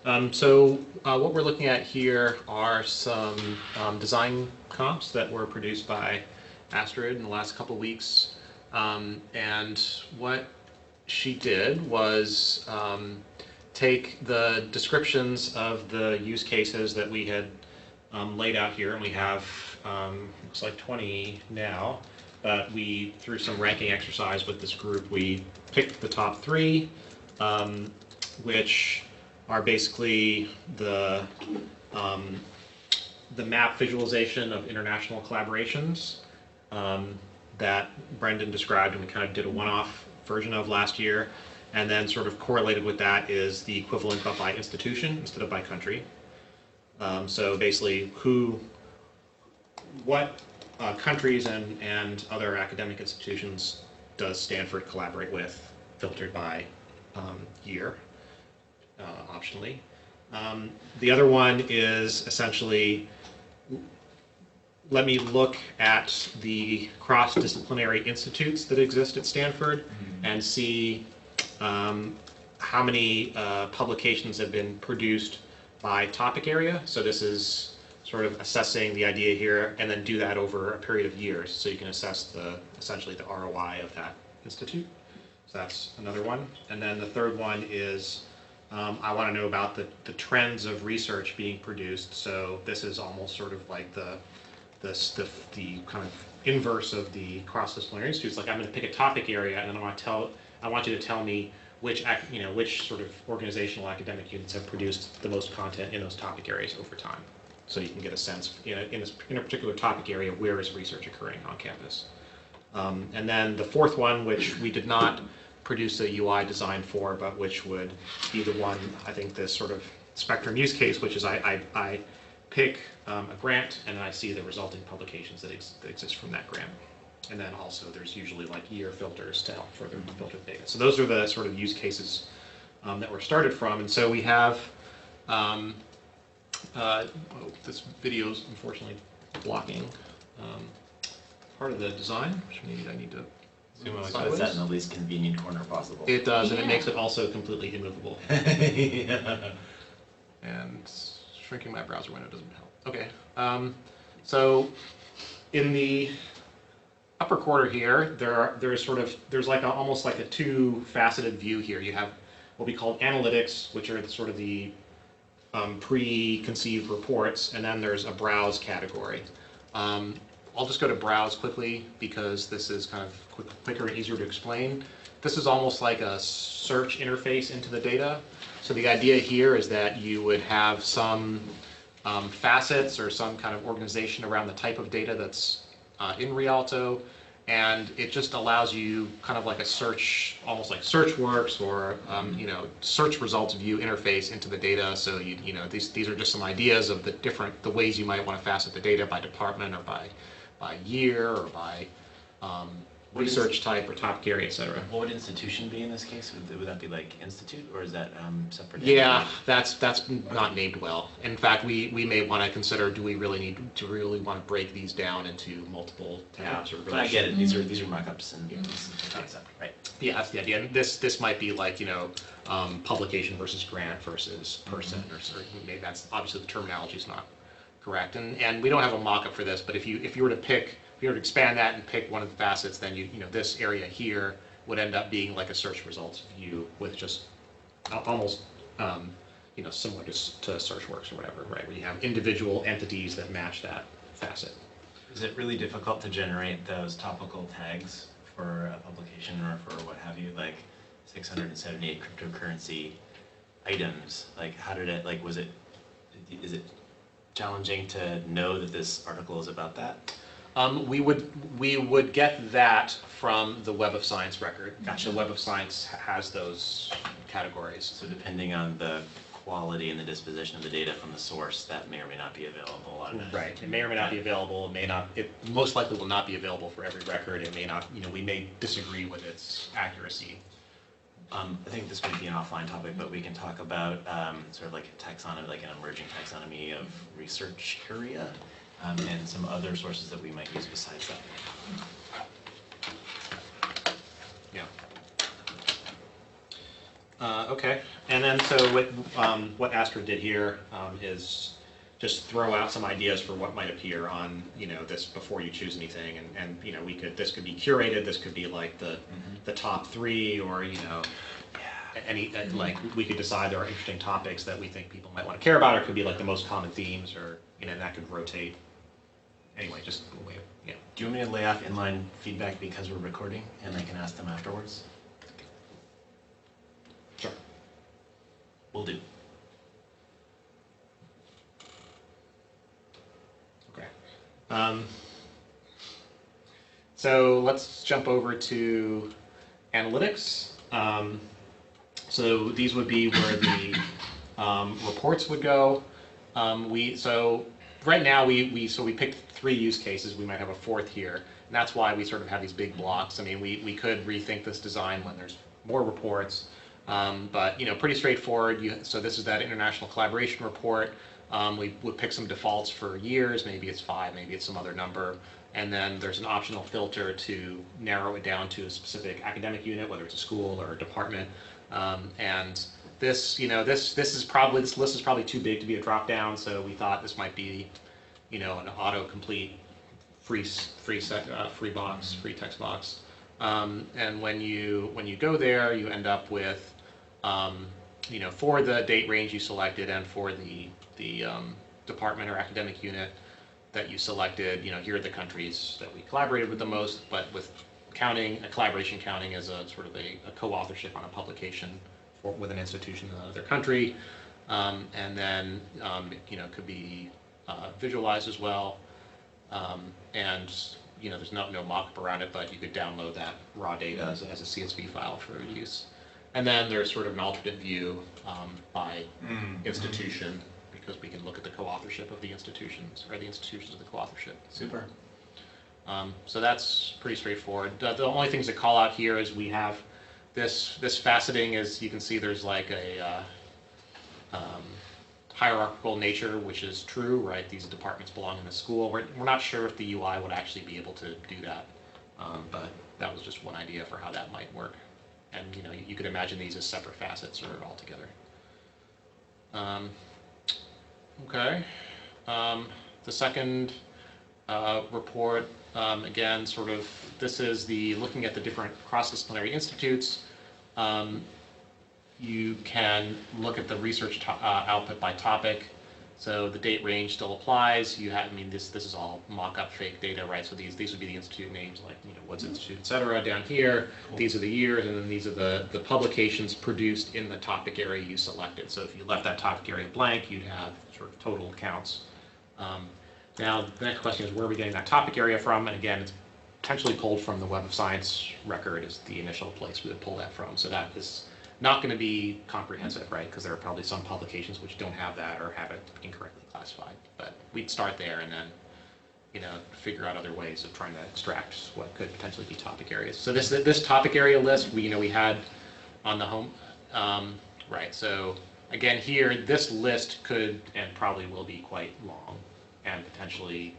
What we're looking at here are some design comps that were produced by Astrid in the last couple of weeks. And what she did was take the descriptions of the use cases that we had laid out here, and we have, looks like 20 now, but we, through some ranking exercise with this group, we picked the top 3, which are basically the map visualization of international collaborations that Brendan described, and we kind of did a one-off version of last year. And then sort of correlated with that is the equivalent but by institution instead of by country. So basically, what countries and other academic institutions does Stanford collaborate with, filtered by year, optionally. The other one is essentially, let me look at the cross-disciplinary institutes that exist at Stanford and see how many publications have been produced by topic area. So this is sort of assessing the idea here, and then do that over a period of years, so you can assess essentially the ROI of that institute. So that's another one. And then the third one is I want to know about the trends of research being produced. So this is almost sort of like the kind of inverse of the cross-disciplinary institutes. Like, I'm going to pick a topic area, and then I want you to tell me which sort of organizational academic units have produced the most content in those topic areas over time. So you can get a sense, in a particular topic area, where is research occurring on campus. And then the fourth one, which we did not produce a UI design for, but which would be the one, I think, this sort of spectrum use case, which is I pick a grant, and then I see the resulting publications that exist from that grant. And then also there's usually like year filters to help further filter the data. So those are the sort of use cases that we're started from. And so we have, this video is unfortunately blocking part of the design, which maybe I need to Puts that in the least convenient corner possible. It does, and it makes it also completely immovable. Yeah. And shrinking my browser window doesn't help. Okay, so in the upper quarter here, there's like almost like a two-faceted view here. You have what we call analytics, which are sort of the preconceived reports, and then there's a browse category. I'll just go to browse quickly because this is kind of quicker and easier to explain. This is almost like a search interface into the data. So the idea here is that you would have some facets or some kind of organization around the type of data that's in Rialto, and it just allows you kind of like a search, almost like SearchWorks or search results view interface into the data. So these are just some ideas of the ways you might want to facet the data by department or by year or by research type or topic area, etc. What would institution be in this case? Would that be like institute, or is that separate? Yeah, that's not named well. In fact, we may want to consider, do we really want to break these down into multiple tabs or but I get it. These are mock-ups and concept, right? Yeah, that's the idea. And this might be like publication versus grant versus person, or maybe that's obviously the terminology is not correct. And we don't have a mock-up for this, but if you were to expand that and pick one of the facets, then this area here would end up being like a search results view with just almost similar to SearchWorks or whatever, right? Where you have individual entities that match that facet. Is it really difficult to generate those topical tags for a publication or for what have you, like 678 cryptocurrency items? Like, how did it, is it challenging to know that this article is about that? We would get that from the Web of Science record. Gotcha. The Web of Science has those categories. So depending on the quality and the disposition of the data from the source, that may or may not be available on it. Right. It may or may not be available. It may not. It most likely will not be available for every record. It may not. We may disagree with its accuracy. I think this might be an offline topic, but we can talk about sort of like a taxonomy, like an emerging taxonomy of research area, and some other sources that we might use besides that. Yeah. Okay, and then so what Astra did here is just throw out some ideas for what might appear on this before you choose anything, and this could be curated, this could be like the top three, or any like we could decide there are interesting topics that we think people might want to care about, or it could be like the most common themes, or and that could rotate. Anyway, just a way. Yeah. Do you want me to lay off inline feedback because we're recording, and I can ask them afterwards? Sure. Will do. Okay. So let's jump over to analytics. So these would be where the reports would go. So right now we picked 3 use cases. We might have a 4th here, and that's why we sort of have these big blocks. I mean, we could rethink this design when there's more reports, but pretty straightforward. So this is that international collaboration report. We would pick some defaults for years. Maybe it's 5, maybe it's some other number. And then there's an optional filter to narrow it down to a specific academic unit, whether it's a school or a department. And this list is probably too big to be a drop down. So we thought this might be, an autocomplete free text box. And when you go there, you end up with, for the date range you selected and for the department or academic unit that you selected, here are the countries that we collaborated with the most, but with collaboration counting as a sort of a co-authorship on a publication with an institution in another country. And then, could be visualized as well. And, there's no mock-up around it, but you could download that raw data as a CSV file for use. And then there's sort of an alternate view by institution, because we can look at the co-authorship of the institutions, or the institutions of the co-authorship. Super. So that's pretty straightforward. The only things to call out here is we have this faceting, as you can see, there's like a hierarchical nature, which is true, right? These departments belong in the school. We're not sure if the UI would actually be able to do that, but that was just one idea for how that might work. And you could imagine these as separate facets or all together. Okay. The second report, again, sort of, this is looking at the different cross-disciplinary institutes. You can look at the research output by topic. So the date range still applies. This is all mock-up fake data, right? So these would be the institute names, like Woods Institute, et cetera, down here. Cool. These are the years, and then these are the publications produced in the topic area you selected. So if you left that topic area blank, you'd have sort of total counts. Now the next question is, where are we getting that topic area from? And again, it's potentially pulled from the Web of Science record is the initial place we would pull that from. So that is not going to be comprehensive, right? Because there are probably some publications which don't have that or have it incorrectly classified. But we'd start there and then, figure out other ways of trying to extract what could potentially be topic areas. So this topic area list we had on the home, right? So again, here this list could and probably will be quite long and potentially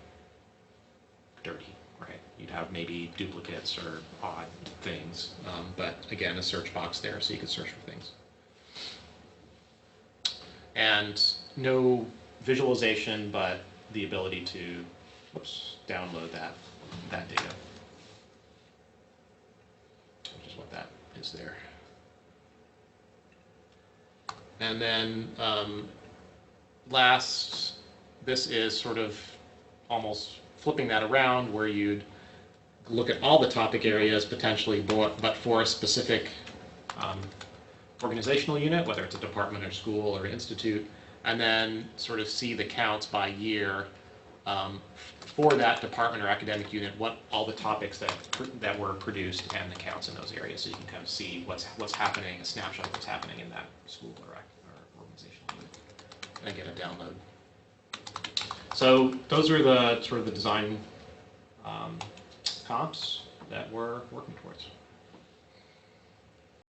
dirty. Right, you'd have maybe duplicates or odd things, but again, a search box there so you can search for things. And no visualization, but the ability to, download that data, which is what that is there. And then last, this is sort of almost flipping that around, where you'd look at all the topic areas potentially, but for a specific organizational unit, whether it's a department or school or institute, and then sort of see the counts by year for that department or academic unit, what all the topics that were produced and the counts in those areas, so you can kind of see what's happening, a snapshot of what's happening in that school or organizational unit, and get a download. So those are the sort of the design comps that we're working towards.